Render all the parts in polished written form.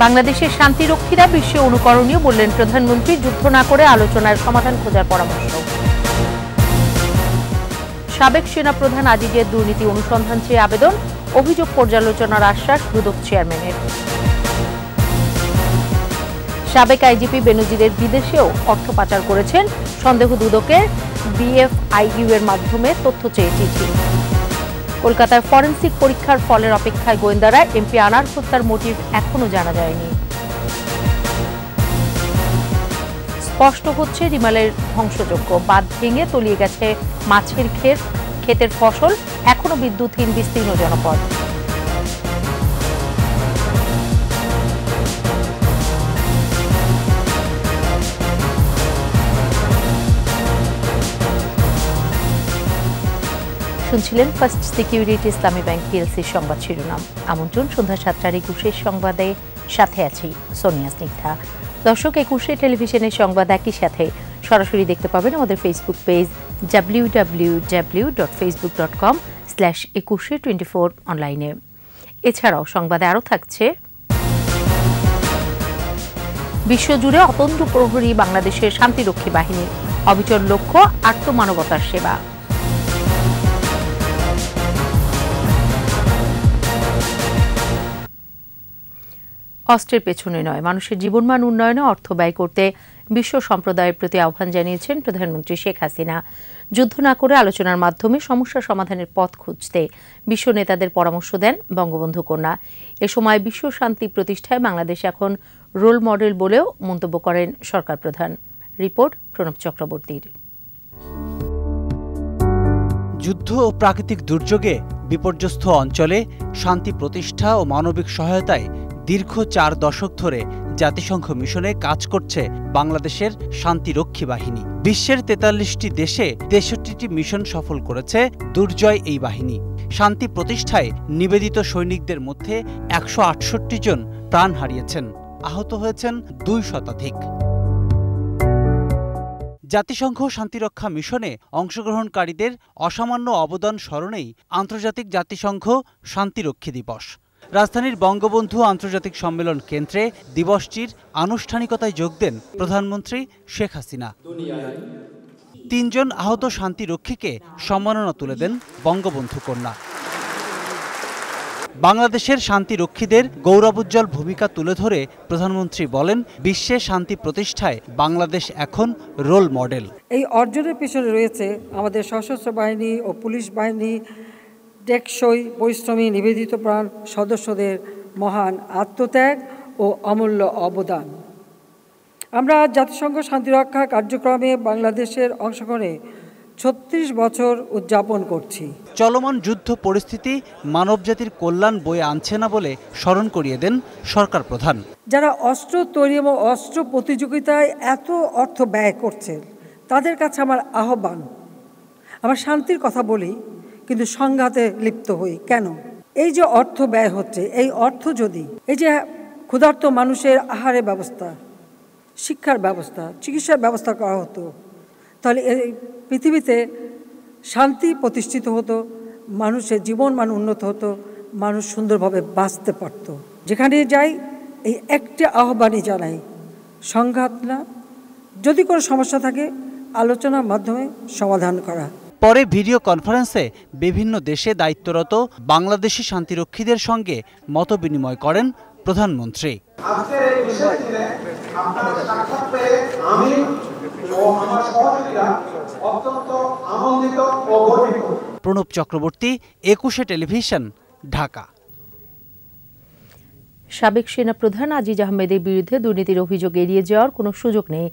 বাংলাদেশের শান্তিরক্ষীরা বিশ্বে অনুকরণীয় বললেন প্রধানমন্ত্রী। যুদ্ধ না করে আলোচনার সমাধান খোঁজার পরামর্শ। সাবেক সেনাপ্রধান আজিজের দুর্নীতি অনুসন্ধান চেয়ে আবেদন, অভিযোগ পর্যালোচনার আশ্বাস দুদক চেয়ারম্যানের। সাবেক আইজিপি বেনজিরের বিদেশেও অর্থ পাচার করেছেন সন্দেহ, দুদকের বিএফআইইউ এর মাধ্যমে তথ্য চেয়ে চিঠি। কলকাতায় ফরেনসিক পরীক্ষার ফলের অপেক্ষায় গোয়েন্দারা। এমপি আনার হত্যার মোটিভ এখনো জানা যায়নি। স্পষ্ট হচ্ছে রিমালের ধ্বংসযজ্ঞ, বাঁধ ভেঙে তলিয়ে গেছে মাছের ক্ষেতের ফসল, এখনো বিদ্যুৎহীন বিস্তীর্ণ জনপদ। শুনছিলেন ফার্স্ট সিকিউরিটি ইসলামী ব্যাংক পিএলসির সংবাদ শিরোনাম। আমন্ত্রণ সন্ধ্যা ৭টার ২১ সংবাদে, সাথে আছি সোনিয়া স্নিগ্ধা। দর্শক, ২১ টেলিভিশনের সংবাদ একই সাথে সরাসরি দেখতে পাবেন আমাদের ফেসবুক পেজ www.facebook.com/2124 অনলাইনে। এছাড়াও সংবাদে আরও থাকছে, বিশ্বজুড়ে অতন্দ্র প্রহরী বাংলাদেশের শান্তিরক্ষী বাহিনী, অবিচল লক্ষ্য আত্মমানবতার সেবা। অস্ত্রের পেছনে নয়, মানুষের জীবনমান উন্নয়নে অর্থ ব্যয় করতে বিশ্ব সম্প্রদায়ের প্রতি আহ্বান জানিয়েছেন প্রধানমন্ত্রী শেখ হাসিনা। যুদ্ধ না করে আলোচনার মাধ্যমে সমস্যা সমাধানের পথ খুঁজতে বিশ্ব নেতাদের পরামর্শ দেন বঙ্গবন্ধু কন্যা। এ সময় বিশ্ব শান্তি প্রতিষ্ঠায় বাংলাদেশ এখন রোল মডেল বলেও মন্তব্য করেন সরকার প্রধান। রিপোর্ট প্রণব চক্রবর্তীর। যুদ্ধ ও প্রাকৃতিক দুর্যোগে বিপর্যস্ত অঞ্চলে শান্তি প্রতিষ্ঠা ও মানবিক সহায়তায় দীর্ঘ ৪ দশক ধরে জাতিসংঘ মিশনে কাজ করছে বাংলাদেশের শান্তিরক্ষী বাহিনী। বিশ্বের ৪৩টি দেশে ৬৩টি মিশন সফল করেছে দুর্জয় এই বাহিনী। শান্তি প্রতিষ্ঠায় নিবেদিত সৈনিকদের মধ্যে ১৬৮ জন প্রাণ হারিয়েছেন, আহত হয়েছেন ২ শতাধিক। জাতিসংঘ শান্তিরক্ষা মিশনে অংশগ্রহণকারীদের অসামান্য অবদান স্মরণেই আন্তর্জাতিক জাতিসংঘ শান্তিরক্ষী দিবস। রাজধানীর বঙ্গবন্ধু আন্তর্জাতিক সম্মেলন কেন্দ্রে দিবসটির আনুষ্ঠানিকতায় যোগ দেন প্রধানমন্ত্রী শেখ হাসিনা। ৩ জন আহত শান্তিরক্ষীকে সম্মাননা তুলে দেন বঙ্গবন্ধু কন্যা। বাংলাদেশের শান্তিরক্ষীদের গৌরবোজ্জ্বল ভূমিকা তুলে ধরে প্রধানমন্ত্রী বলেন, বিশ্বে শান্তি প্রতিষ্ঠায় বাংলাদেশ এখন রোল মডেল। এই অর্জনের পিছনে রয়েছে আমাদের সশস্ত্র বাহিনী ও পুলিশ বাহিনী, টেকসই পরিশ্রমী নিবেদিত প্রাণ সদস্যদের মহান আত্মত্যাগ ও অমূল্য অবদান। আমরা জাতিসংঘ শান্তিরক্ষা কার্যক্রমে বাংলাদেশের অংশগ্রহণে ৩৬ বছর উদযাপন করছি। চলমান যুদ্ধ পরিস্থিতি মানবজাতির কল্যাণ বয়ে আনছে না বলে স্মরণ করিয়ে দেন সরকার প্রধান। যারা অস্ত্র তৈরি এবং অস্ত্র প্রতিযোগিতায় এত অর্থ ব্যয় করছে, তাদের কাছে আমার আহ্বান, আমরা শান্তির কথা বলি কিন্তু সংঘাতে লিপ্ত হই কেন? এই যে অর্থ ব্যয় হচ্ছে, এই অর্থ যদি এই যে ক্ষুধার্ত মানুষের আহারের ব্যবস্থা, শিক্ষার ব্যবস্থা, চিকিৎসার ব্যবস্থা করা হতো, তাহলে এই পৃথিবীতে শান্তি প্রতিষ্ঠিত হতো, মানুষের জীবনমান উন্নত হতো, মানুষ সুন্দরভাবে বাঁচতে পারত। যেখানে যাই এই একটা আহ্বানই জানাই, সংঘাত না, যদি কোনো সমস্যা থাকে আলোচনার মাধ্যমে সমাধান করা। পরে ভিডিও কনফারেন্সে বিভিন্ন দেশে দায়িত্বরত বাংলাদেশি শান্তিরক্ষীদের সঙ্গে মতবিনিময় করেন প্রধানমন্ত্রী। প্রণব চক্রবর্তী, ২১ টেলিভিশন, ঢাকা। সাবেক সেনাপ্রধান আজিজ আহমেদের বিরুদ্ধে দুর্নীতির অভিযোগ এড়িয়ে যাওয়ার কোনো সুযোগ নেই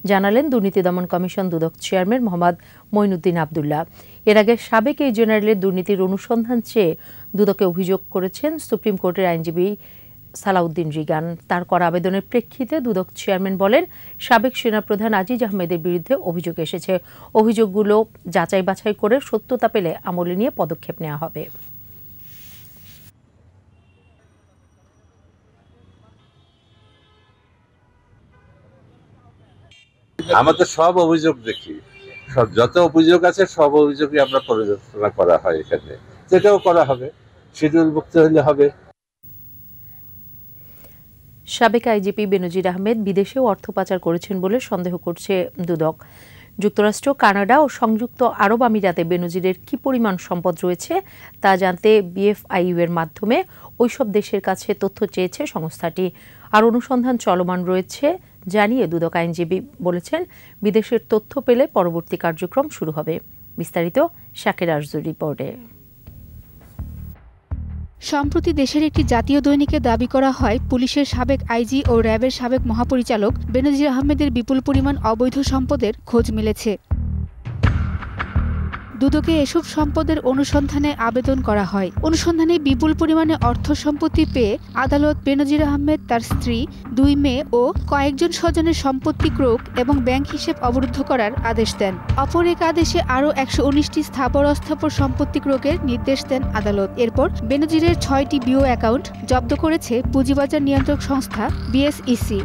জানালেন দুর্নীতি দমন কমিশন দুদক চেয়ারম্যান মোহাম্মদ মঈনুদ্দিন আবদুল্লাহ। এর আগে সাবেক এই জেনারেলের দুর্নীতির অনুসন্ধান চেয়ে দুদকে অভিযোগ করেছেন সুপ্রিম কোর্টের আইনজীবী সালাউদ্দিন রিগান। তার করা আবেদনের প্রেক্ষিতে দুদক চেয়ারম্যান বলেন, সাবেক সেনাপ্রধান আজিজ আহমেদের বিরুদ্ধে অভিযোগ এসেছে, অভিযোগগুলো যাচাই বাছাই করে সত্যতা পেলে আমলে নিয়ে পদক্ষেপ নেওয়া হবে। আমাদের সব অভিযোগ দেখি, সব যত অভিযোগ আছে সব অভিযোগই আমরা পর্যালোচনা করা হয় এখানে, যেটাও করা হবে, শিডিউলভুক্ত হলে হবে। সাবেক আইজিপি বেনজির আহমেদ বিদেশেও অর্থ পাচার করেছেন বলে সন্দেহ করছে দুদক। যুক্তরাষ্ট্র, কানাডা ও সংযুক্ত আরব আমিরাতে বেনজিরের কি পরিমাণ সম্পদ রয়েছে তা জানতে বিএফআইইউ এর মাধ্যমে ওইসব দেশের কাছে তথ্য চেয়েছে সংস্থাটি। আর অনুসন্ধান চলমান রয়েছে জানিয়ে দুদক আইনজীবী বলেছেন, বিদেশের তথ্য পেলে পরবর্তী কার্যক্রম শুরু হবে। বিস্তারিত শাকের আরজুর রিপোর্টে। সম্প্রতি দেশের একটি জাতীয় দৈনিকে দাবি করা হয়, পুলিশের সাবেক আইজি ও র্যাবের সাবেক মহাপরিচালক বেনজির আহমেদের বিপুল পরিমাণ অবৈধ সম্পদের খোঁজ মিলেছে। দুদকে এসব সম্পদের অনুসন্ধানে আবেদন করা হয়। অনুসন্ধানে বিপুল পরিমাণে অর্থ সম্পত্তি পেয়ে আদালত বেনজির আহমেদ, তার স্ত্রী, 2 মেয়ে ও কয়েকজন স্বজনের সম্পত্তি ক্রোক এবং ব্যাংক হিসেব অবরুদ্ধ করার আদেশ দেন। অপর এক আদেশে আরও 119টি স্থাবর অস্থাবর সম্পত্তি ক্রোকের নির্দেশ দেন আদালত। এরপর বেনজিরের 6টি বিও অ্যাকাউন্ট জব্দ করেছে পুঁজিবাজার নিয়ন্ত্রক সংস্থা বিএসইসি।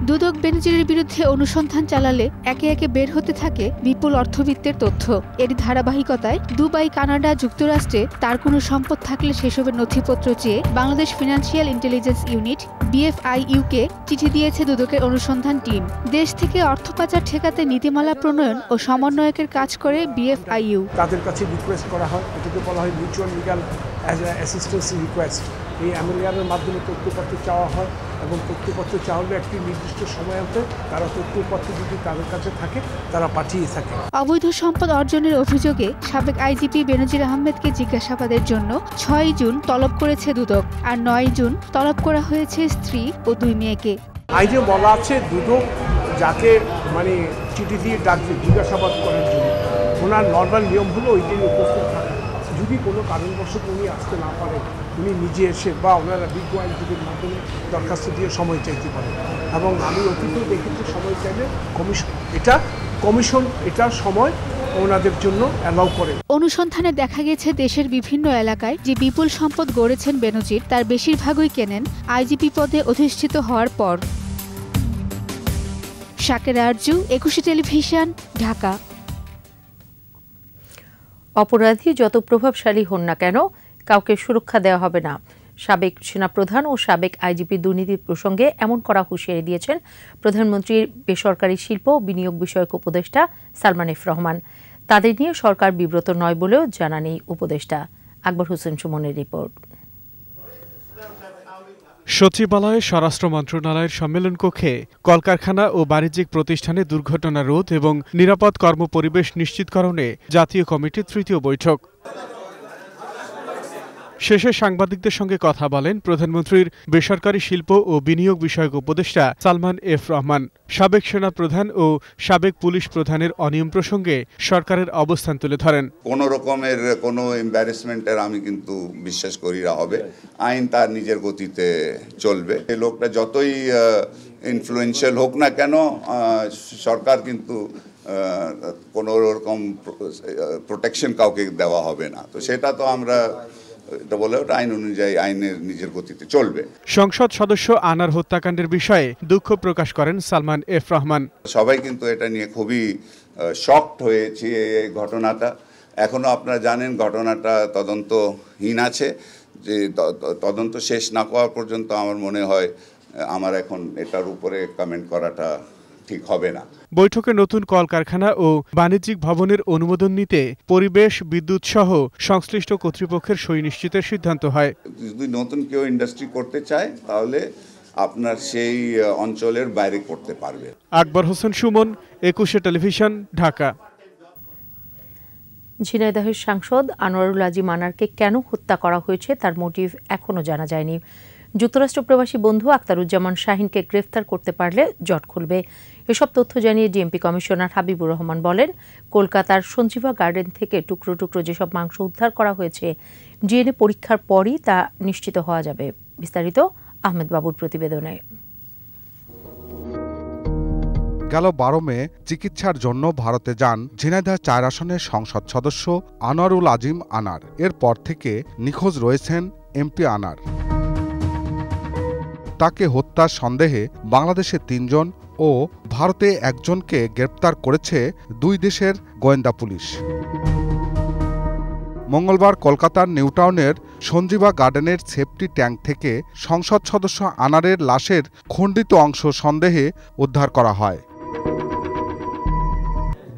দুদক বেনজিরের বিরুদ্ধে অনুসন্ধান চালালে একে একে বের হতে থাকে বিপুল অর্থবিত্তের তথ্য। এর ধারাবাহিকতায় দুবাই, কানাডা, যুক্তরাষ্ট্রে তার কোনো সম্পদ থাকলে সেসবের নথিপত্র চেয়ে বাংলাদেশ ফিনান্সিয়াল ইন্টেলিজেন্স ইউনিট বিএফআইইউকে চিঠি দিয়েছে দুদকের অনুসন্ধান টিম। দেশ থেকে অর্থ পাচার ঠেকাতে নীতিমালা প্রণয়ন ও সমন্বয়কের কাজ করে বিএফআইইউ। তাদের কাছে রিকোয়েস্ট করা হয়, এটাকে বলা হয় মিউচুয়াল লিগ্যাল অ্যাসিস্ট্যান্স রিকোয়েস্ট। এই এমএলএর মাধ্যমে তথ্যপত্র চাওয়া হয় এবং তথ্যপত্র চাওয়ালে একটি নির্দিষ্ট সময়তে তারা তথ্যপত্র যদি তাদের কাছে থাকে তারা পাঠিয়ে থাকে। অবৈধ সম্পদ অর্জনের অভিযোগে সাবেক আইজিপি বেনজির আহমেদকে জিজ্ঞাসাবাদের জন্য 6 জুন তলব করেছে দুদক, আর 9 জুন তলব করা হয়েছে স্ত্রী ও 2 মেয়েকে। আইনে বলা আছে দুদক যাকে চিঠি দিয়ে ডাকবে জিজ্ঞাসাবাদ করার জন্য, ওনার নর্মাল নিয়ম হলো ওই দিন উপস্থিত থাকা। যদি কোনো কারণবশত উনি আসতে না পারেন, উনি নিজে এসে বা ওনারা বিজ্ঞ আইনজীবীর মাধ্যমে দরখাস্ত দিয়ে সময় চাইতে পারেন। এবং আমি অতীতেও দেখেছি সময় চাইলে কমিশন এটা সময় ওনাদের জন্য অ্যালাউ করে। অনুসন্ধানে দেখা গেছে দেশের বিভিন্ন এলাকায় যে বিপুল সম্পদ গড়েছেন বেনজির, তার বেশিরভাগই কেনেন আইজিপি পদে অধিষ্ঠিত হওয়ার পর। শাকের আরজু, 21 টেলিভিশন, ঢাকা। অপরাধী যত প্রভাবশালী হন না কেন, কাউকে সুরক্ষা দেওয়া হবে না। সাবেক সেনাপ্রধান ও সাবেক আইজিপি দুর্নীতির প্রসঙ্গে এমন করা হুঁশিয়ারি দিয়েছেন প্রধানমন্ত্রীর বেসরকারি শিল্প ও বিনিয়োগ বিষয়ক উপদেষ্টা সালমান এফ রহমান। তাদের নিয়ে সরকার বিব্রত নয় বলেও জানান এই উপদেষ্টা। আকবর হোসেন সুমনের রিপোর্ট। সচিবালয়ে স্বরাষ্ট্র মন্ত্রণালয়ের সম্মেলন কক্ষে কলকারখানা ও বাণিজ্যিক প্রতিষ্ঠানে দুর্ঘটনা রোধ এবং নিরাপদ কর্মপরিবেশ নিশ্চিতকরণে জাতীয় কমিটির তৃতীয় বৈঠক। শেষে সাংবাদিকদের সঙ্গে কথা বলেন প্রধানমন্ত্রীর বেসরকারি শিল্প ও বিনিয়োগ বিষয়ক উপদেষ্টা সালমান এফ রহমান। সাবেক সেনা প্রধান ও সাবেক পুলিশ প্রধানের অনিয়ম প্রসঙ্গে সরকারের অবস্থান তুলে ধরেন। কোনো রকমের কোনো এম্বারেসমেন্টের আমি কিন্তু বিশ্বাস করি না হবে। আইন তার নিজের গতিতে চলবে। এই লোকটা যতই ইনফ্লুয়েন্সিয়াল হোক না কেন, সরকার কিন্তু কোনো রকম প্রোটেকশন কাউকে দেওয়া হবে না। তো সেটা তো আমরা এটা বলে ওটা আইন অনুযায়ী আইনের নিজের গতিতে চলবে। সংসদ সদস্য আনার হত্যাকাণ্ডের বিষয়ে দুঃখ প্রকাশ করেন সালমান এফ রহমান। সবাই কিন্তু এটা নিয়ে খুবই শকড হয়েছে এই ঘটনাটা। এখনো আপনারা জানেন ঘটনাটা তদন্তহীন আছে, যে তদন্ত শেষ না করা পর্যন্ত আমার মনে হয় আমার এখন এটার উপরে কমেন্ট করাটা ঠিক হবে না। বৈঠকে নতুন কলকারখানা ও বাণিজ্যিক ভবনের অনুমোদন নিতে পরিবেশ, বিদ্যুৎ সহ সংশ্লিষ্ট কর্তৃপক্ষের সই নিশ্চিতের সিদ্ধান্ত হয়। যদি নতুন কেউ ইন্ডাস্ট্রি করতে চায় তাহলে আপনার সেই অঞ্চলের বাইরে করতে পারবে। আকবর হোসেন সুমন, 21 টেলিভিশন, ঢাকা। ঝিনাইদহের সাংসদ আনোয়ারুল আজিম আনারকে কেন হত্যা করা হয়েছে তার মোটিভ এখনও জানা যায়নি। যুক্তরাষ্ট্র প্রবাসী বন্ধু আখতারুজ্জামান শাহিনকে গ্রেফতার করতে পারলে জট খুলবে। এসব তথ্য জানিয়ে ডিএমপি কমিশনার হাবিবুর রহমান বলেন, কলকাতার সঞ্জীবা গার্ডেন থেকে টুকরো টুকরো যেসব মাংস উদ্ধার করা হয়েছে, ডিএনএ পরীক্ষার পরই তা নিশ্চিত হওয়া যাবে। বিস্তারিত আহমেদ বাবুর প্রতিবেদনে। গেল 12 মে চিকিৎসার জন্য ভারতে যান ঝিনাইদহ 4 আসনের সংসদ সদস্য আনোয়ারুল আজিম আনার। এরপর থেকে নিখোঁজ রয়েছেন এমপি আনার। তাকে হত্যার সন্দেহে বাংলাদেশে 3 জন ও ভারতে 1 জনকে গ্রেপ্তার করেছে 2 দেশের গোয়েন্দা পুলিশ। মঙ্গলবার কলকাতার নিউটাউনের সঞ্জীবা গার্ডেনের সেফটি ট্যাঙ্ক থেকে সংসদ সদস্য আনারের লাশের খণ্ডিত অংশ সন্দেহে উদ্ধার করা হয়।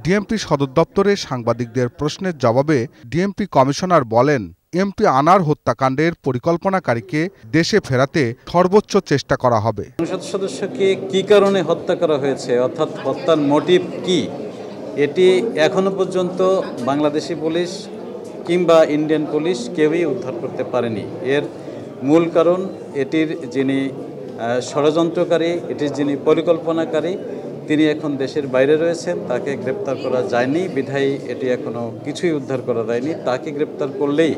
ডিএমপি সদর দপ্তরে সাংবাদিকদের প্রশ্নের জবাবে ডিএমপি কমিশনার বলেন, এমপি আনার হত্যাকাণ্ডের পরিকল্পনাকারীকে দেশে ফেরাতে সর্বোচ্চ চেষ্টা করা হবে। সংসদ সদস্যকে কি কারণে হত্যা করা হয়েছে, অর্থাৎ হত্যার মোটিভ কি, এটি এখনো পর্যন্ত বাংলাদেশি পুলিশ কিংবা ইন্ডিয়ান পুলিশ কেউই উদ্ধার করতে পারেনি। এর মূল কারণ এটির যিনি ষড়যন্ত্রকারী, এটির যিনি পরিকল্পনাকারী, তিনি এখন দেশের বাইরে রয়েছেন, তাকে গ্রেপ্তার করা যায়নি বিধায়ী এটি এখনও কিছুই উদ্ধার করা যায়নি। তাকে গ্রেপ্তার করলেই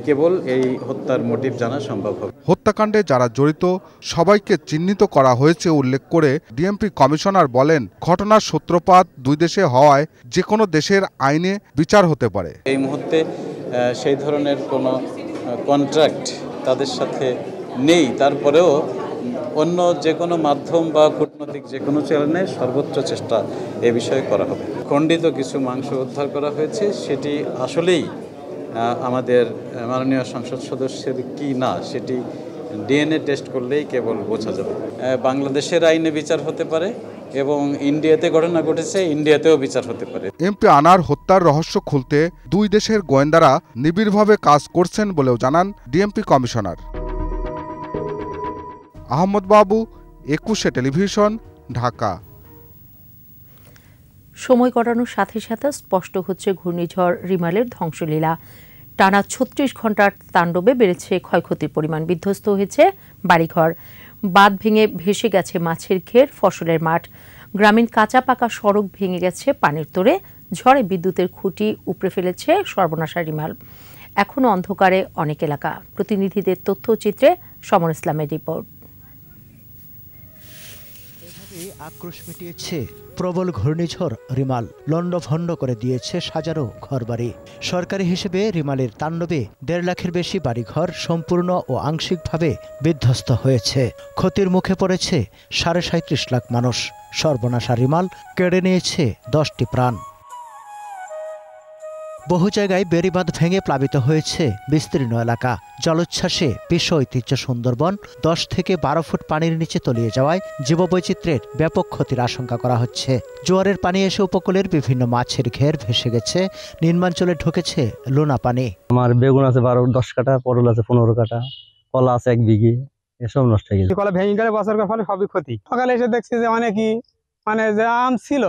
কেবল এই হত্যার মোটিভ জানা সম্ভব হবে। হত্যাকাণ্ডে যারা জড়িত সবাইকে চিহ্নিত করা হয়েছে উল্লেখ করে ডিএমপি কমিশনার বলেন, ঘটনার সূত্রপাত দুই দেশে হওয়ায় যে কোনো দেশের আইনে বিচার হতে পারে। এই মুহূর্তে সেই ধরনের কোনো কন্ট্রাক্ট তাদের সাথে নেই, তারপরেও অন্য যে কোনো মাধ্যম বা কূটনৈতিক যে কোনো চ্যানেলে সর্বোচ্চ চেষ্টা এ বিষয়ে করা হবে। খণ্ডিত কিছু মাংস উদ্ধার করা হয়েছে, সেটি আসলেই আমাদের মাননীয় সংসদ সদস্যের কি না সেটি ডিএনএ টেস্ট করলেই কেবল বোঝা যাবে। বাংলাদেশের আইনে বিচার হতে পারে এবং ইন্ডিয়াতে ঘটনা ঘটেছে, ইন্ডিয়াতেও বিচার হতে পারে। এমপি আনার হত্যার রহস্য খুলতে দুই দেশের গোয়েন্দারা নিবিড়ভাবে কাজ করছেন বলেও জানান ডিএমপি কমিশনার। আহমদ বাবু, 21 টেলিভিশন, ঢাকা। সময় কাটানোর সাথে সাথে স্পষ্ট হচ্ছে ঘূর্ণিঝড় রিমালের ধ্বংসলীলা। টানা 36 ঘন্টার তাণ্ডবে বেড়েছে ক্ষয়ক্ষতির পরিমাণ, বিধ্বস্ত হয়েছে বাড়িঘর, বাঁধ ভেঙে ভেসে গেছে মাছের ঘের, ফসলের মাঠ, গ্রামীণ কাঁচা পাকা সড়ক ভেঙে গেছে পানির তোড়ে, ঝড়ে বিদ্যুতের খুঁটি উপড়ে ফেলেছে সর্বনাশা রিমাল। এখনও অন্ধকারে অনেক এলাকা। প্রতিনিধিদের তথ্যচিত্রে সমর ইসলামের রিপোর্ট। আক্রোশ মিটিয়েছে প্রবল ঘূর্ণিঝড় রিমাল, লণ্ডভণ্ড করে দিয়েছে হাজারো ঘরবাড়ি। সরকারি হিসেবে রিমালের তাণ্ডবে 1.5 লাখের বেশি বাড়িঘর সম্পূর্ণ ও আংশিকভাবে বিধ্বস্ত হয়েছে। ক্ষতির মুখে পড়েছে 37.5 লাখ মানুষ। সর্বনাশা রিমাল কেড়ে নিয়েছে 10টি প্রাণ। বহু জায়গায় বেড়িবাঁধ ভেঙে প্লাবিত হয়েছে বিস্তীর্ণ এলাকা। জলোচ্ছ্বাসে বিশ্ব ঐতিহ্য সুন্দরবন 10 থেকে 12 ফুট পানির নিচে তলিয়ে যাওয়ায় জীববৈচিত্র্যের ব্যাপক ক্ষতির আশঙ্কা করা হচ্ছে। জোয়ারের পানি এসে উপকূলের বিভিন্ন মাছের ঘের ভেসে গেছে, নিম্নাঞ্চলে ঢুকেছে লোনা পানি। আমার বেগুন আছে 12-10 কাঠা, পটল আছে 15 কাঠা, কলা আছে 1 বিঘে, এসব নষ্ট হয়ে গেছে। কলা ভেঙে গেলে বছর ফলে সবই ক্ষতি। সকালে এসে দেখছি যে অনেকই যে আম ছিল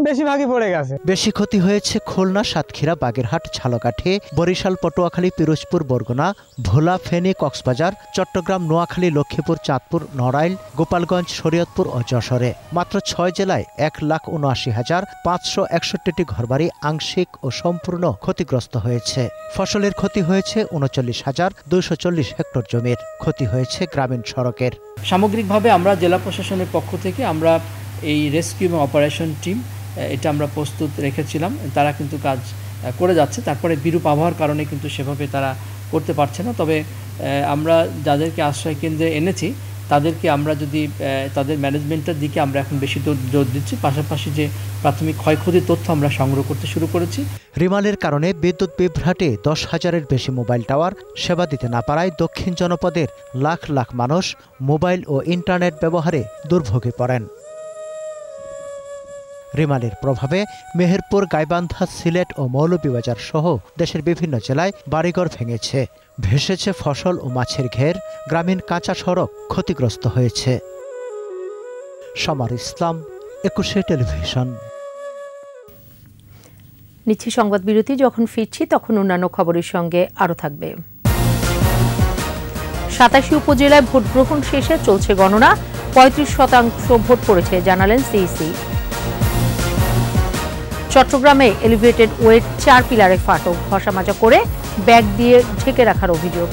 বেশিরভাগই পড়ে গেছে। বেশি ক্ষতি হয়েছে খুলনা, সাতক্ষীরা, বাগেরহাট, ঝালকাঠি, বরিশাল, পটুয়াখালী, পিরোজপুর, বরগুনা, ভোলা, ফেনী, কক্সবাজার, চট্টগ্রাম, নোয়াখালী, লক্ষ্মীপুর, চাঁদপুর, নড়াইল, গোপালগঞ্জ, শরীয়তপুর ও যশোরে। মাত্র 6 জেলায় 1,79,561টি ঘরবাড়ি আংশিক ও সম্পূর্ণ ক্ষতিগ্রস্ত হয়েছে। ফসলের ক্ষতি হয়েছে 39,240 হেক্টর জমির। ক্ষতি হয়েছে গ্রামীণ সড়কের। সামগ্রিকভাবে আমরা জেলা প্রশাসনের পক্ষ থেকে আমরা এই রেস্কিউ এবং অপারেশন টিম এটা আমরা প্রস্তুত রেখেছিলাম। তারা কিন্তু কাজ করে যাচ্ছে। তারপরে বিরূপ আবহাওয়ার কারণে কিন্তু সেভাবে তারা করতে পারছে না। তবে আমরা যাদেরকে আশ্রয় কেন্দ্রে এনেছি তাদেরকে আমরা যদি তাদের ম্যানেজমেন্টের দিকে আমরা এখন বেশি জোর দিচ্ছি, পাশাপাশি যে প্রাথমিক ক্ষয়ক্ষতির তথ্য আমরা সংগ্রহ করতে শুরু করেছি। রিমালের কারণে বিদ্যুৎ বিভ্রাটে 10,000-এর বেশি মোবাইল টাওয়ার সেবা দিতে না পারায় দক্ষিণ জনপদের লাখ লাখ মানুষ মোবাইল ও ইন্টারনেট ব্যবহারে দুর্ভোগে পড়েন। রিমালের প্রভাবে মেহেরপুর, গাইবান্ধা, সিলেট ও মৌলভীবাজার সহ দেশের বিভিন্ন জেলায় বাড়িঘর ভেঙেছে, ভেসেছে ফসল ও মাছের ঘের, গ্রামীণ কাঁচা সড়ক ক্ষতিগ্রস্ত হয়েছে। সমর ইসলাম, 21 টেলিভিশন। নিচ্ছি সংবাদ বিরতি। যখন ফিরছি তখন অন্যান্য খবরের সঙ্গে আরও থাকবে। 87 উপজেলায় ভোট গ্রহণ শেষে চলছে গণনা, 35% ভোট পড়েছে জানালেন সিইসি। চট্টগ্রামে এলিভেটেড ওয়ের 4 পিলারে ফাটল, ঘষামাজা করে ব্যাগ দিয়ে ঢেকে রাখার অভিযোগ।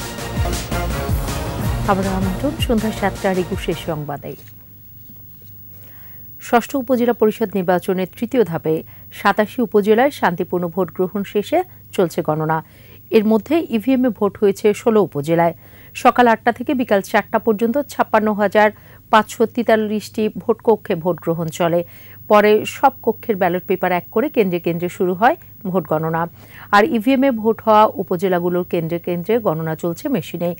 খবরের আমন্ত্রণ সন্ধ্যা 7টার 21 সংবাদে। ষষ্ঠ উপজেলা পরিষদ নির্বাচনের তৃতীয় ধাপে 87 উপজেলায় শান্তিপূর্ণ ভোট গ্রহণ শেষে চলছে গণনা। এর মধ্যে ইভিএমে ভোট হয়েছে 16 উপজেলায়। সকাল 8টা থেকে বিকাল 4টা পর্যন্ত 56,543টি ভোট কক্ষে ভোট গ্রহণ চলে। পরে সব কক্ষের ব্যালট পেপার এক করে কেন্দ্রে কেন্দ্রে শুরু হয় ভোট গণনা। আর ইভিএমে ভোট হওয়া উপজেলাগুলোর কেন্দ্রে কেন্দ্রে গণনা চলছে মেশিনে।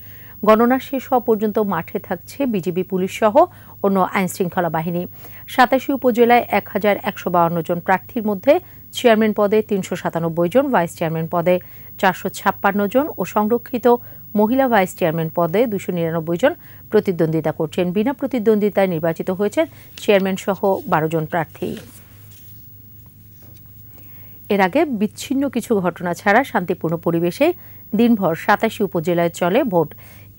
গণনা শেষ হওয়া পর্যন্ত মাঠে থাকছে বিজিবি, পুলিশ সহ অন্য আইনশৃঙ্খলা বাহিনী। ৮৭ উপজেলায় ১,১৫২ জন প্রার্থীর মধ্যে চেয়ারম্যান পদে ৩৯৭ জন, ভাইস চেয়ারম্যান পদে ৪৫৬ জন ও সংরক্ষিত মহিলা ভাইস চেয়ারম্যান পদে ২৯৯ জন প্রতিদ্বন্দ্বিতা করছেন। বিনা প্রতিদ্বন্দ্বিতায় নির্বাচিত হয়েছেন চেয়ারম্যান সহ ১২ জন প্রার্থী। এর আগে বিচ্ছিন্ন কিছু ঘটনা ছাড়া শান্তিপূর্ণ পরিবেশে দিনভর ৮৭ উপজেলায় চলে ভোট।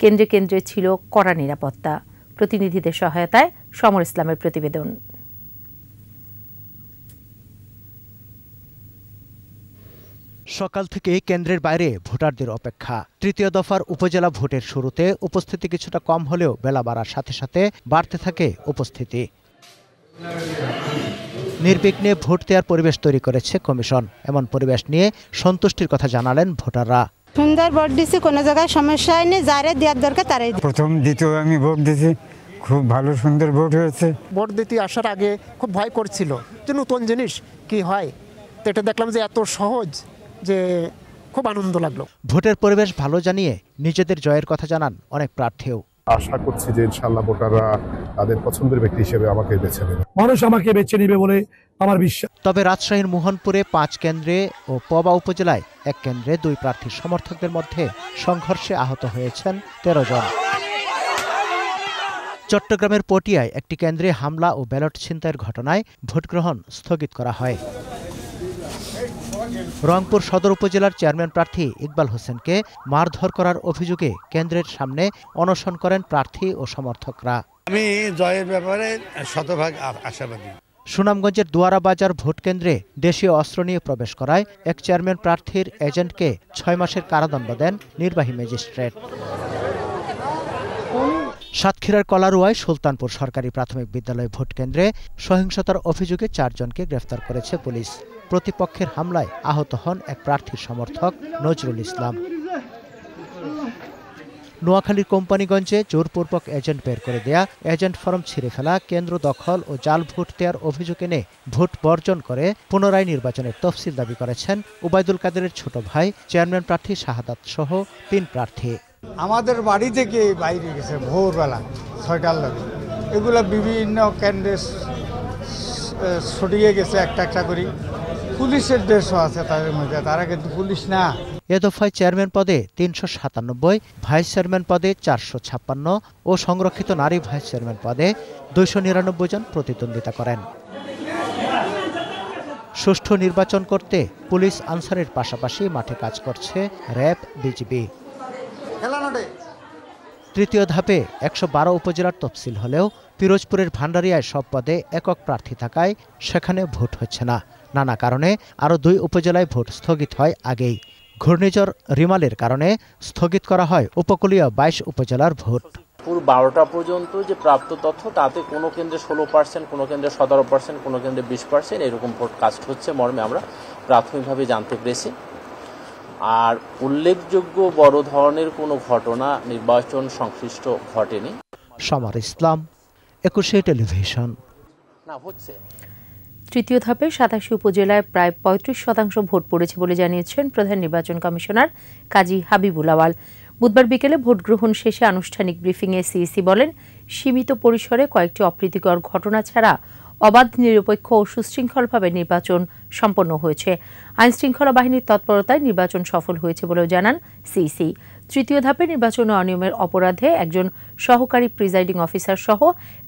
কেন্দ্রে কেন্দ্রে ছিল কড়া নিরাপত্তা। প্রতিনিধিদের সহায়তায় সমর ইসলামের প্রতিবেদন। সকাল থেকে কেন্দ্রের বাইরে ভোটারদের অপেক্ষা। তৃতীয় দফার উপজেলা ভোটের শুরুতে উপস্থিতি কিছুটা কম হলেও বেলা বাড়ার সাথে সাথে বাড়তে থাকে উপস্থিতি। নির্বিঘ্নে ভোট দেওয়ার পরিবেশ তৈরি করেছে কমিশন। এমন পরিবেশ নিয়ে সন্তুষ্টির কথা জানালেন ভোটাররা। সুন্দর ভোট দিছি, কোনো জায়গায় সমস্যা হয়নি, যারে দেওয়ার দরকার তারাই। প্রথম দ্বিতীয় আমি ভোট দিছি, খুব ভালো সুন্দর ভোট হয়েছে। ভোট দিতে আসার আগে খুব ভয় করছিল যে নতুন জিনিস কি হয়, তো এটা দেখলাম যে এত সহজ, যে খুব আনন্দ লাগলো। ভোটের পরিবেশ ভালো জানিয়ে নিজেদের জয়ের কথা জানান অনেক প্রার্থীও। আশা করছি যে ইনশাআল্লাহ ভোটাররা তাদের পছন্দের ব্যক্তি হিসেবে আমাকে বেছে নেবে, মানুষ আমাকে বেছে নেবে বলে আমার বিশ্বাস। তবে রাজশাহীর মোহনপুরে ৫ কেন্দ্রে ও পবা উপজেলায় ১ কেন্দ্রে ২ প্রার্থীর সমর্থকদের মধ্যে সংঘর্ষে আহত হয়েছেন ১৩ জন। চট্টগ্রামের পটিয়ায় একটি কেন্দ্রে হামলা ও ব্যালট ছিনতাইয়ের ঘটনায় ভোটগ্রহণ স্থগিত করা হয়। রংপুর সদর উপজেলার চেয়ারম্যান প্রার্থী ইকবাল হোসেনকে মারধর করার অভিযোগে কেন্দ্রের সামনে অনশন করেন প্রার্থী ও সমর্থকরা। আমি জয়ের ব্যাপারে শতভাগ আশাবাদী। সুনামগঞ্জের দুয়ারা বাজার ভোট কেন্দ্রে দেশীয় অস্ত্র নিয়ে প্রবেশ করায় এক চেয়ারম্যান প্রার্থীর এজেন্টকে ৬ মাসের কারাদণ্ড দেন নির্বাহী ম্যাজিস্ট্রেট। সাতক্ষীরার কলারুয়ায় সুলতানপুর সরকারি প্রাথমিক বিদ্যালয় ভোট কেন্দ্রে সহিংসতার অভিযোগে ৪ জনকে গ্রেফতার করেছে পুলিশ। প্রতিপক্ষের হামলায় আহত হন এক প্রার্থীর সমর্থক নজরুল ইসলাম। নোয়াখালীর কোম্পানিগঞ্জে জোরপূর্বক এজেন্ট বের করে দেয়া, এজেন্ট ফরম ছিঁড়ে ফেলা, কেন্দ্র দখল ও জাল ভোট দেওয়ার অভিযোগ এনে ভোট বর্জন করে পুনরায় নির্বাচনের তফসিল দাবি করেছেন ওবায়দুল কাদেরের ছোট ভাই চেয়ারম্যান প্রার্থী শাহাদাত সহ ৩ প্রার্থী। আমাদের বাড়ি থেকে বাইরে গেছে ভোরবেলা ৬টার লাগে, এগুলো বিভিন্ন কেন্দ্রে ছড়িয়ে গেছে একটা একটা করে। পুলিশের দেশও আছে তাদের মধ্যে, তারা কিন্তু পুলিশ না। এ দফায় চেয়ারম্যান পদে ৩৯৭, ভাইস চেয়ারম্যান পদে ৪৫৬ ও সংরক্ষিত নারী ভাইস চেয়ারম্যান পদে ২৯৯ জন প্রতিদ্বন্দ্বিতা করেন। সুষ্ঠু নির্বাচন করতে পুলিশ আনসারের পাশাপাশি মাঠে কাজ করছে র্যাব, বিজিবি। তৃতীয় ধাপে ১১২ উপজেলার তফসিল হলেও পিরোজপুরের ভান্ডারিয়ায় সব পদে একক প্রার্থী থাকায় সেখানে ভোট হচ্ছে না। নানা কারণে আরও ২ উপজেলায় ভোট স্থগিত হয় আগেই। ঘূর্ণিঝড় রিমালের কারণে স্থগিত করা হয় উপকূলীয় ২২ উপজেলার ভোট। পুরো ১২টা পর্যন্ত যে প্রাপ্ত তথ্য, তাতে কোনো কেন্দ্রে ১৬%, কোনো কেন্দ্রে ১৭%, কোনো কেন্দ্রে ২০% এরকম ভোট কাস্ট হচ্ছে মর্মে আমরা প্রাথমিকভাবে জানতে পেরেছি। আর উল্লেখযোগ্য বড় ধরনের কোনো ঘটনা নির্বাচন সংশ্লিষ্ট ঘটেনি। সমর ইসলাম, ২১ টেলিভিশন। তৃতীয় ধাপে ৮৭ উপজেলায় প্রায় ৩৫% ভোট পড়েছে বলে জানিয়েছেন প্রধান নির্বাচন কমিশনার কাজী হাবিবুল আওয়াল। বুধবার বিকেলে ভোট গ্রহণ শেষে আনুষ্ঠানিক ব্রিফিংয়ে সিইসি বলেন, সীমিত পরিসরে কয়েকটি অপ্রীতিকর ঘটনা ছাড়া অবাধ, নিরপেক্ষ ও সুশৃঙ্খলভাবে নির্বাচন সম্পন্ন হয়েছে। আইনশৃঙ্খলা বাহিনীর তৎপরতায় নির্বাচন সফল হয়েছে বলেও জানান সিইসি। তৃতীয় ধাপে নির্বাচনে অনিয়মের অপরাধে একজন সহকারী প্রিজাইডিং অফিসার সহ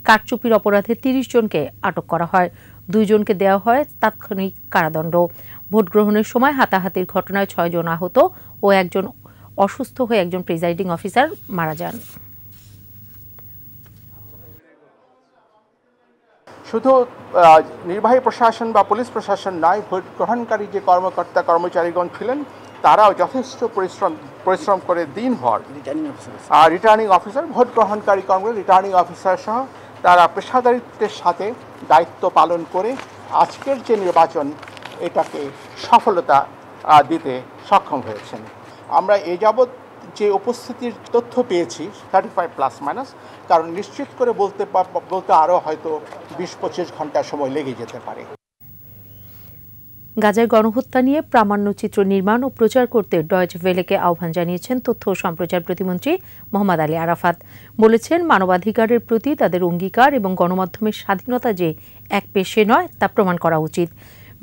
কারচুপির অপরাধে ৩০ জনকে আটক করা হয়। ২ জনকে দেওয়া হয় তাৎক্ষণিক কারাদণ্ড। ভোট গ্রহণের সময় হাতাহাতির ঘটনায় ৬ জন আহত ও একজন অসুস্থ হয়ে একজন প্রিজাইডিং অফিসার মারা যান। শুধু নির্বাহী প্রশাসন বা পুলিশ প্রশাসন নয়, ভোট গ্রহণকারী যে কর্মকর্তা কর্মচারীগণ ছিলেন তারাও যথেষ্ট পরিশ্রম করে দিনভর, রিটার্নিং অফিসার, ভোট গ্রহণকারী রিটার্নিং অফিসার সহ তারা পেশাদারিত্বের সাথে দায়িত্ব পালন করে আজকের যে নির্বাচন এটাকে সফলতা দিতে সক্ষম হয়েছেন। আমরা এ যাবৎ যে উপস্থিতির তথ্য পেয়েছি 35+- কারণ নিশ্চিত করে বলতে আরও হয়তো ২০-২৫ ঘন্টা সময় লেগে যেতে পারে। গাজায় গণহত্যা নিয়ে প্রামাণ্যচিত্র নির্মাণ ও প্রচার করতে ডয়েচে ভেলেকে আহ্বান জানিয়েছেন তথ্য ও সম্প্রচার প্রতিমন্ত্রী মোহাম্মদ আলী আরাফাত। বলেছেন, মানবাধিকারের প্রতি তাদের অঙ্গীকার এবং গণমাধ্যমের স্বাধীনতা যে এক পেশে নয় তা প্রমাণ করা উচিত।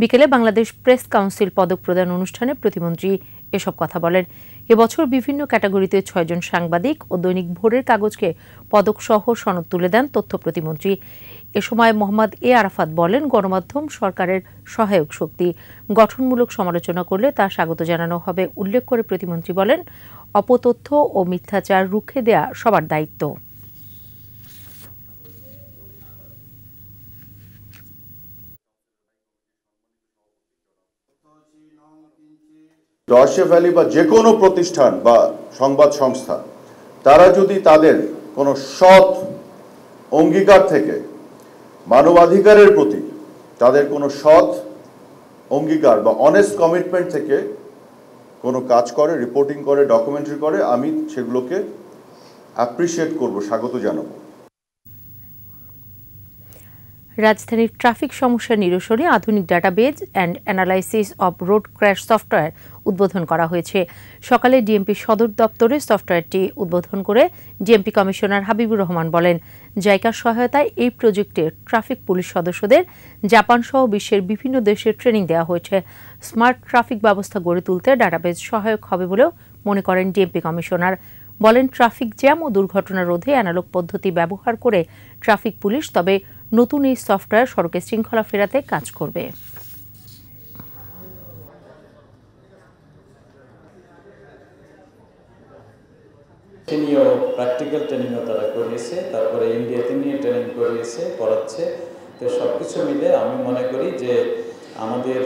বিকেলে বাংলাদেশ প্রেস কাউন্সিল পদক প্রদান অনুষ্ঠানে প্রতিমন্ত্রী এসব কথা বলেন। এবছর বিভিন্ন ক্যাটাগরিতে 6 জন সাংবাদিক ও দৈনিক ভোরের কাগজকে পদকসহ সনদ তুলে দেন তথ্য প্রতিমন্ত্রী। এ সময় মোহাম্মদ এ আরাফাত বলেন, গণমাধ্যম সরকারের সহায়ক শক্তি। গঠনমূলক সমালোচনা করলে তা স্বাগত জানানো হবে। উল্লেখ করে প্রতিমন্ত্রী বলেন, অপতথ্য ও মিথ্যাচার রুখে দেয়া সবার দায়িত্ব। ডয়েচে ভেলে বা যে কোনো প্রতিষ্ঠান বা সংবাদ সংস্থা তারা যদি তাদের কোনো সৎ অঙ্গীকার থেকে মানবাধিকারের প্রতি তাদের কোনো সৎ অঙ্গীকার বা অনেস্ট কমিটমেন্ট থেকে কোনো কাজ করে, রিপোর্টিং করে, ডকুমেন্টারি করে, আমি সেগুলোকে অ্যাপ্রিসিয়েট করব, স্বাগত জানাবো। রাজধানীর ট্রাফিক সমস্যা নিরসনে আধুনিক database and analysis of road crash software উদ্বোধন করা হয়েছে। সকালে ডিএমপি সদর দপ্তরে সফটওয়্যারটি উদ্বোধন করে ডিএমপি কমিশনার হাবিবুর রহমান বলেন, জাইকার সহায়তায় এই প্রজেক্টে ট্রাফিক পুলিশ সদস্যদের জাপান সহ বিশ্বের বিভিন্ন দেশে ট্রেনিং দেওয়া হয়েছে। স্মার্ট ট্রাফিক ব্যবস্থা গড়ে তুলতে ডাটাবেজ সহায়ক হবে বলেও মনে করেন ডিএমপি কমিশনার। বলেন, ট্রাফিক জ্যাম ও দুর্ঘটনা রোধে অ্যানালগ পদ্ধতি ব্যবহার করে ট্রাফিক পুলিশ, তবে নতুন এই সফটওয়্যার সড়কে শৃঙ্খলা ফেরাতে কাজ করবে। প্র্যাকটিক্যাল ট্রেনিংও তারা করিয়েছে, তারপরে ইন্ডিয়াতে নিয়ে ট্রেনিং করিয়েছে, পড়াচ্ছে। তো সব কিছু মিলে আমি মনে করি যে আমাদের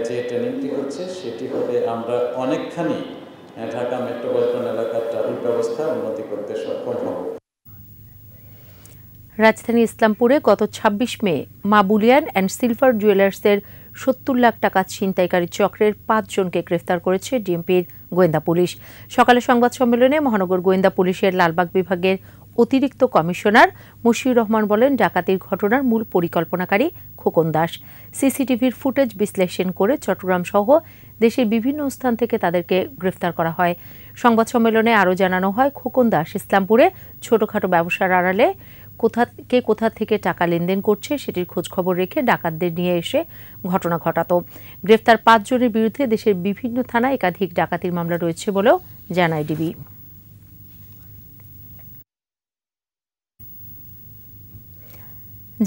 যে ট্রেনিংটি হচ্ছে সেটি হবে আমরা অনেকখানি ঢাকা মেট্রোপলিটন এলাকার ট্রাফিক ব্যবস্থা উন্নতি করতে সক্ষম হব। রাজধানী ইসলামপুরে গত 26 মে মা বুলিয়ান অ্যান্ড সিলভার জুয়েলার্সের 70 লাখ টাকা ছিনতাইকারী চক্রের 5 জনকে গ্রেফতার করেছে ডিএমপির গোয়েন্দা পুলিশ। সকালে সংবাদ সম্মেলনে মহানগর গোয়েন্দা পুলিশের লালবাগ বিভাগের অতিরিক্ত কমিশনার মশিউর রহমান বলেন, ডাকাতির ঘটনার মূল পরিকল্পনাকারী খোকন দাস। সিসিটিভির ফুটেজ বিশ্লেষণ করে চট্টগ্রাম সহ দেশের বিভিন্ন স্থান থেকে তাদেরকে গ্রেফতার করা হয়। সংবাদ সম্মেলনে আরও জানানো হয়, খোকন দাস ইসলামপুরে ছোটখাটো ব্যবসার আড়ালে কোথা থেকে টাকা লেনদেন করছে সেটির খোঁজ খবর রেখে ডাকাতদের নিয়ে এসে ঘটনা ঘটাত। গ্রেফতার 5 জনের বিরুদ্ধে দেশের বিভিন্ন থানায় একাধিক ডাকাতির মামলা রয়েছে বলেও জানায় ডিবি।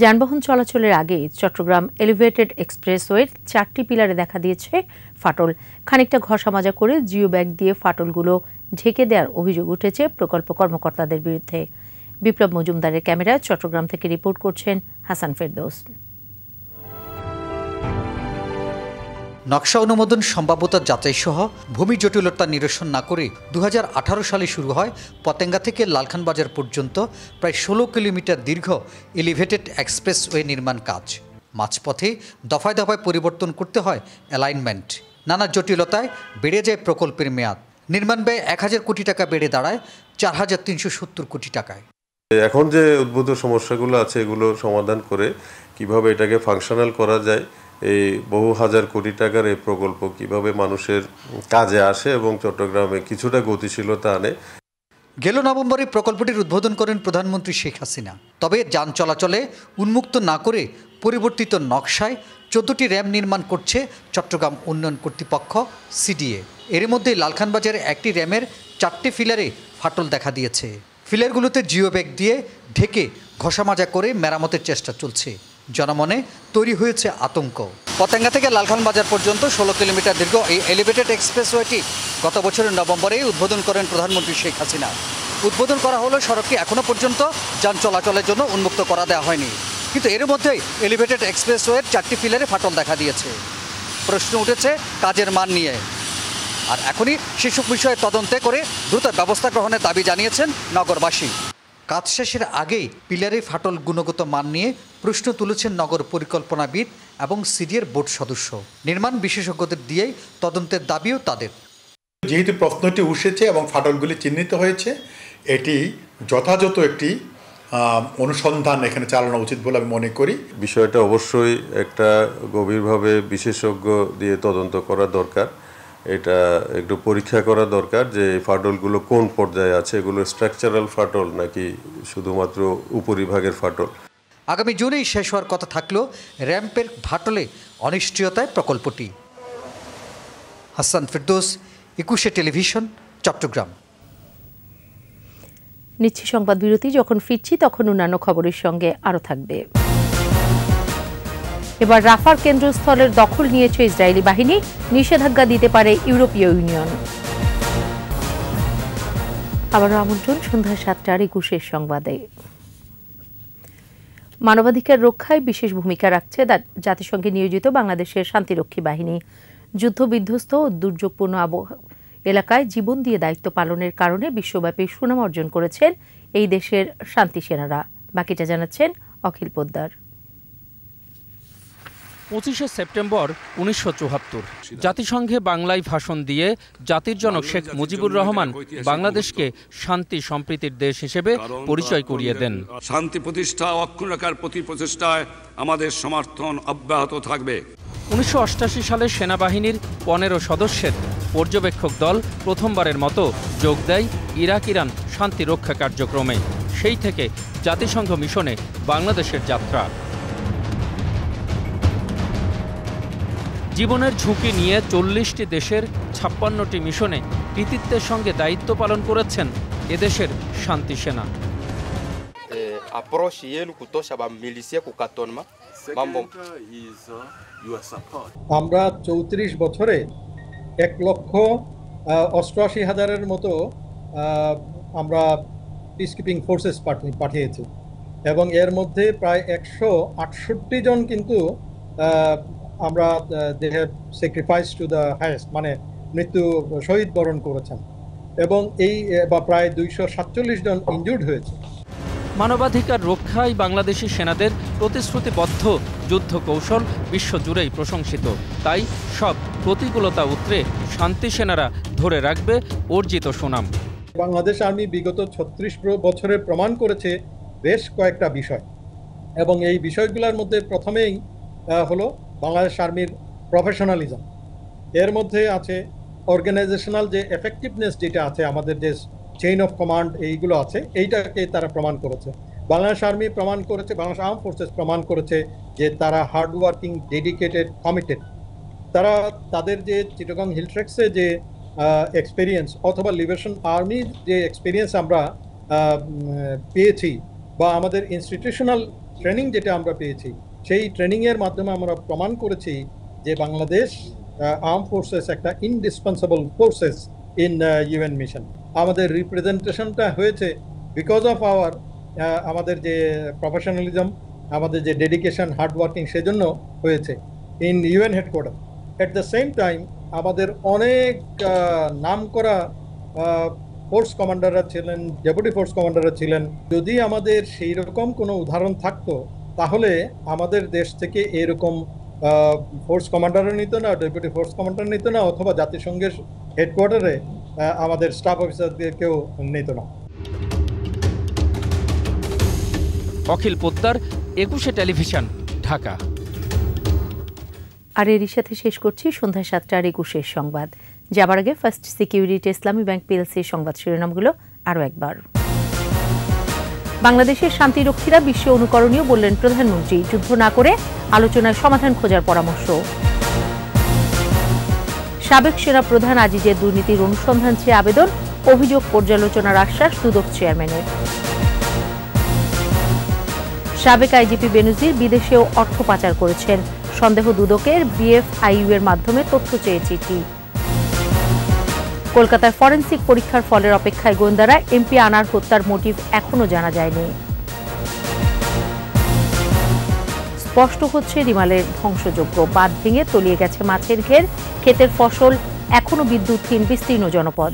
যানবাহন চলাচলের আগে চট্টগ্রাম এলিভেটেড এক্সপ্রেসওয়ের 4টি পিলারে দেখা দিয়েছে ফাটল। খানিকটা ঘষা মাজা করে জিও ব্যাগ দিয়ে ফাটলগুলো ঢেকে দেওয়ার অভিযোগ উঠেছে প্রকল্প কর্মকর্তাদের বিরুদ্ধে। বিপ্লব মজুমদারের ক্যামেরায় চট্টগ্রাম থেকে রিপোর্ট করছেন হাসান ফেরদৌস। নকশা অনুমোদন, সম্ভাব্যতা যাচাই সহ ভূমি জটিলতা নিরসন না করে 2018 সালে শুরু হয় পতেঙ্গা থেকে লালখান বাজার পর্যন্ত প্রায় 16 কিলোমিটার দীর্ঘ এলিভেটেড এক্সপ্রেসওয়ে নির্মাণ কাজ। মাঝপথে দফায় দফায় পরিবর্তন করতে হয় অ্যালাইনমেন্ট। নানা জটিলতায় বেড়ে যায় প্রকল্পের মেয়াদ। নির্মাণ ব্যয় 1000 কোটি টাকা বেড়ে দাঁড়ায় 4370 কোটি টাকায়। এখন যে উদ্ভূত সমস্যাগুলো আছে এগুলো সমাধান করে কিভাবে এটাকে ফাংশনাল করা যায়, এই বহু হাজার কোটি টাকার এই প্রকল্প কিভাবে মানুষের কাজে আসে এবং চট্টগ্রামে কিছুটা গতিশীলতা আনে। গেল নভেম্বরে প্রকল্পটির উদ্বোধন করেন প্রধানমন্ত্রী শেখ হাসিনা। তবে যান চলাচলে উন্মুক্ত না করে পরিবর্তিত নকশায় 14টি র্যাম নির্মাণ করছে চট্টগ্রাম উন্নয়ন কর্তৃপক্ষ সিডিএ। এর মধ্যে লালখানবাজারে একটি র্যামের 4টি ফিলারে ফাটল দেখা দিয়েছে। ফিলারগুলোতে জিও ব্যাগ দিয়ে ঢেকে ঘষা মাজা করে মেরামতের চেষ্টা চলছে। জনমনে তৈরি হয়েছে আতঙ্ক। পতেঙ্গা থেকে লালখান বাজার পর্যন্ত 16 কিলোমিটার দীর্ঘ এই এলিভেটেড এক্সপ্রেসওয়েটি গত বছরের নভেম্বরে উদ্বোধন করেন প্রধানমন্ত্রী শেখ হাসিনা। উদ্বোধন করা হলেও সড়কটি এখনও পর্যন্ত যান চলাচলের জন্য উন্মুক্ত করা দেওয়া হয়নি। কিন্তু এর মধ্যেই এলিভেটেড এক্সপ্রেসওয়ের 4টি ফিলারে ফাটল দেখা দিয়েছে। প্রশ্ন উঠেছে কাজের মান নিয়ে। আর এখনই সেসব বিষয়ে তদন্তে করে দ্রুত ব্যবস্থা গ্রহণের দাবি জানিয়েছেন নগরবাসী। কাজ শেষের আগেই পিলারে ফাটল গুণগত মান নিয়ে প্রশ্ন তুলেছেন নগর পরিকল্পনাবিদ এবং সিডিএর বোর্ড সদস্য। নির্মাণ বিশেষজ্ঞদের দিয়েই তদন্তের দাবিও তাদের। যেহেতু প্রশ্নটি উঠেছে এবং ফাটলগুলি চিহ্নিত হয়েছে, এটি যথাযথ একটি অনুসন্ধান এখানে চালানো উচিত বলে আমি মনে করি। বিষয়টা অবশ্যই একটা গভীরভাবে বিশেষজ্ঞ দিয়ে তদন্ত করা দরকার। এটা একটু পরীক্ষা করা দরকার যে এই ফাটলগুলো কোন পর্যায়ে আছে, এগুলো স্ট্রাকচারাল ফাটল নাকি শুধুমাত্র উপরিভাগের ফাটল। আগামী জুনেই শেষ হওয়ার কথা থাকলেও র্যাম্পের ফাটলে অনিশ্চয়তায় প্রকল্পটি। হাসান ফেরদৌস, 21 টেলিভিশন, চট্টগ্রাম। নিচ্ছি সংবাদ বিরতি, যখন ফিরছি তখন অন্যান্য খবরের সঙ্গে আরও থাকবে। এবার রাফার কেন্দ্রস্থলের দখল নিয়েছে ইসরায়েলি বাহিনী, নিষেধাজ্ঞা দিতে পারে ইউরোপীয় ইউনিয়ন। আবারও আমন্ত্রণ সন্ধ্যা 7:21 সংবাদে। মানবাধিকার রক্ষায় বিশেষ ভূমিকা রাখছে জাতিসংঘে নিয়োজিত বাংলাদেশের শান্তিরক্ষী বাহিনী। যুদ্ধ বিধ্বস্ত ও দুর্যোগপূর্ণ এলাকায় জীবন দিয়ে দায়িত্ব পালনের কারণে বিশ্বব্যাপী সুনাম অর্জন করেছেন এই দেশের শান্তি সেনারা। বাকিটা জানাচ্ছেন অখিল পোদ্দার। 25শে সেপ্টেম্বর 1974 জাতিসংঘে বাংলায় ভাষণ দিয়ে জাতির জনক শেখ মুজিবুর রহমান বাংলাদেশকে শান্তি সম্প্রীতির দেশ হিসেবে পরিচয় করিয়ে দেন। শান্তি প্রতিষ্ঠা ও অক্ষুণ্ণ রাখার প্রতি প্রচেষ্টায় আমাদের সমর্থন অব্যাহত থাকবে। 1988 সালে সেনাবাহিনীর 15 সদস্যের পর্যবেক্ষক দল প্রথমবারের মতো যোগ দেয় ইরাক-ইরান শান্তি রক্ষা কার্যক্রমে। সেই থেকে জাতিসংঘ মিশনে বাংলাদেশের যাত্রা। জীবনের ঝুঁকি নিয়ে 40টি দেশের 56টি মিশনে কৃতিত্বের সঙ্গে দায়িত্ব পালন করেছেন এদেশের শান্তি সেনা। আমরা 34 বছরে 1,88,000-এর মতো আমরা পিসকিপিং ফোর্সেস পাঠিয়েছি এবং এর মধ্যে প্রায় 168 জন কিন্তু আমরা they have sacrifice to the highest, মানে মৃত্যু শহীদ বরণ করেছেন এবং এই প্রায় 247 জন ইনজুর্ড হয়েছে। মানবাধিকার রক্ষায় বাংলাদেশি সেনাদের প্রতিশ্রুতিবদ্ধ যুদ্ধ কৌশল বিশ্বজুড়েই প্রশংসিত। তাই সব প্রতিকূলতা উতরে শান্তি সেনারা ধরে রাখবে অর্জিত সুনাম। বাংলাদেশ আর্মি বিগত 36 বছরে প্রমাণ করেছে বেশ কয়েকটা বিষয় এবং এই বিষয়গুলোর মধ্যে প্রথমেই হলো বাংলাদেশ আর্মির প্রফেশনালিজম। এর মধ্যে আছে অর্গানাইজেশনাল যে এফেক্টিভনেস যেটা আছে, আমাদের যে চেইন অফ কমান্ড এইগুলো আছে, এইটাকে তারা প্রমাণ করেছে। বাংলাদেশ আর্মি প্রমাণ করেছে, বাংলাদেশ আর্ম ফোর্সেস প্রমাণ করেছে যে তারা হার্ড ওয়ার্কিং, ডেডিকেটেড, কমিটেড। তারা তাদের যে চিটাগং হিল ট্রেক্সে যে এক্সপিরিয়েন্স অথবা লিবারেশন আর্মির যে এক্সপিরিয়েন্স আমরা পেয়েছি বা আমাদের ইনস্টিটিউশনাল ট্রেনিং যেটা আমরা পেয়েছি, সেই ট্রেনিংয়ের মাধ্যমে আমরা প্রমাণ করেছি যে বাংলাদেশ আর্ম ফোর্সেস একটা indispensable forces in UN mission. আমাদের রিপ্রেজেন্টেশনটা হয়েছে বিকজ অফ আমাদের যে প্রফেশনালিজম, আমাদের যে ডেডিকেশন, হার্ড ওয়ার্কিং, সেজন্য হয়েছে in UN headquarter. At the same time আমাদের অনেক নাম করা ফোর্স কমান্ডাররা ছিলেন, ডেপুটি ফোর্স কমান্ডাররা ছিলেন। যদি আমাদের সেই রকম কোনো উদাহরণ থাকতো তাহলে আমাদের দেশ থেকে এরকম ফোর্স কমান্ডারও নিত না, ডেপুটি ফোর্স কমান্ডার নিত না, অথবা জাতিসংঘের হেডকোয়ার্টারে আমাদের স্টাফ অফিসারদেরকেও নিত না। অখিল পোদ্দার, 21 টেলিভিশন, ঢাকা। আর এরই সাথে শেষ করছি সন্ধ্যা 7:21 সংবাদ। যাবার আগে ফার্স্ট সিকিউরিটি ইসলামী ব্যাংক পিএলসি সংবাদ শিরোনামগুলো আরও একবার। বাংলাদেশের শান্তিরক্ষীরা বিশ্ব অনুকরণীয় বললেন প্রধানমন্ত্রী, যুদ্ধ না করে আলোচনায় সমাধান খোঁজার পরামর্শ। সাবেক সেনা প্রধান আজিজের দুর্নীতির অনুসন্ধান চেয়ে আবেদন, অভিযোগ পর্যালোচনার আশ্বাস দুদক চেয়ারম্যানের। সাবেক আইজিপি বেনজির বিদেশেও অর্থ পাচার করেছেন, সন্দেহ দুদকের। বিএফআইইউ এর মাধ্যমে তথ্য চেয়ে চিঠি। কলকাতায় ফরেনসিক পরীক্ষার ফলের অপেক্ষায় গোয়েন্দারা, এমপি আনার হত্যার মোটিভ এখনো জানা যায়নি। স্পষ্ট হচ্ছে রিমালের ধ্বংসযজ্ঞ, বাঁধ ভেঙে তলিয়ে গেছে মাছের ঘের, ক্ষেতের ফসল, এখনো বিদ্যুৎহীন বিস্তীর্ণ জনপদ।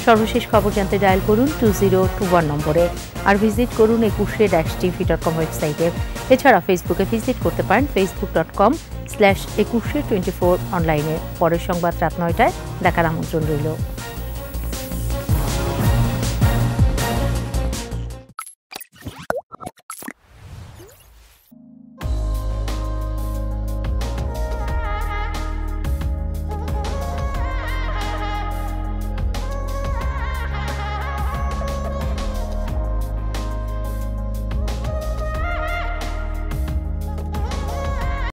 সর্বশেষ খবর জানতে ডায়াল করুন 2021 নম্বরে, আর ভিজিট করুন 21-tv.com ওয়েবসাইটে। এছাড়া ফেসবুকে ভিজিট করতে পারেন facebook.com/2124 অনলাইনে। পরের সংবাদ রাত 9টায় দেখার আমন্ত্রণ রইল।